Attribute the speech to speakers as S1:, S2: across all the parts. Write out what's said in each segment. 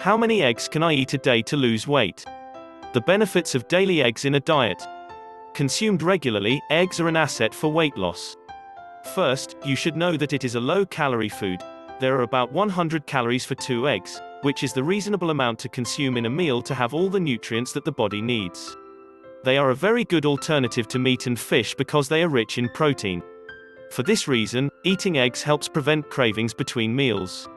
S1: How many eggs can I eat a day to lose weight? The benefits of daily eggs in a diet. Consumed regularly, eggs are an asset for weight loss. First, you should know that it is a low-calorie food. There are about 100 calories for 2 eggs, which is the reasonable amount to consume in a meal to have all the nutrients that the body needs. They are a very good alternative to meat and fish because they are rich in protein. For this reason, eating eggs helps prevent cravings between meals.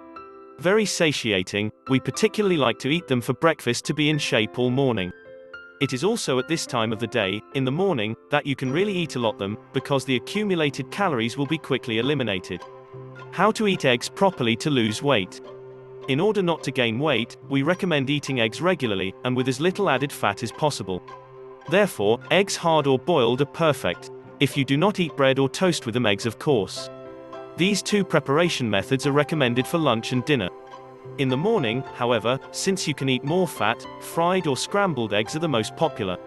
S1: Very satiating, we particularly like to eat them for breakfast to be in shape all morning. It is also at this time of the day, in the morning, that you can really eat a lot them, because the accumulated calories will be quickly eliminated. How to eat eggs properly to lose weight. In order not to gain weight, we recommend eating eggs regularly, and with as little added fat as possible. Therefore, eggs hard or boiled are perfect. If you do not eat bread or toast with them, eggs of course. These two preparation methods are recommended for lunch and dinner. In the morning, however, since you can eat more fat, fried or scrambled eggs are the most popular.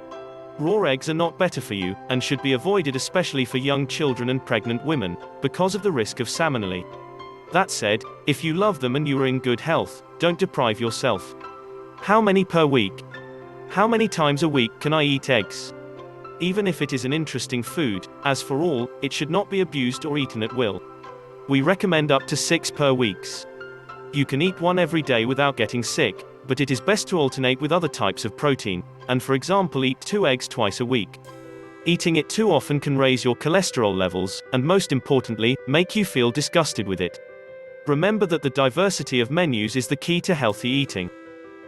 S1: Raw eggs are not better for you, and should be avoided especially for young children and pregnant women, because of the risk of salmonella. That said, if you love them and you are in good health, don't deprive yourself. How many per week? How many times a week can I eat eggs? Even if it is an interesting food, as for all, it should not be abused or eaten at will. We recommend up to 6 per week. You can eat one every day without getting sick, but it is best to alternate with other types of protein, and for example eat 2 eggs twice a week. Eating it too often can raise your cholesterol levels, and most importantly, make you feel disgusted with it. Remember that the diversity of menus is the key to healthy eating.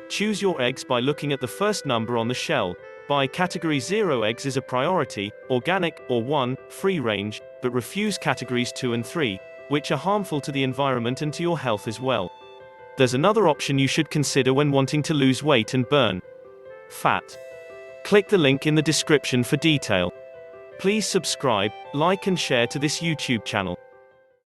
S1: Choose your eggs by looking at the first number on the shell. Buy category 0 eggs as a priority, organic, or 1, free range, but refuse categories 2 and 3, which are harmful to the environment and to your health as well. There's another option you should consider when wanting to lose weight and burn fat. Click the link in the description for detail. Please subscribe, like and share to this YouTube channel.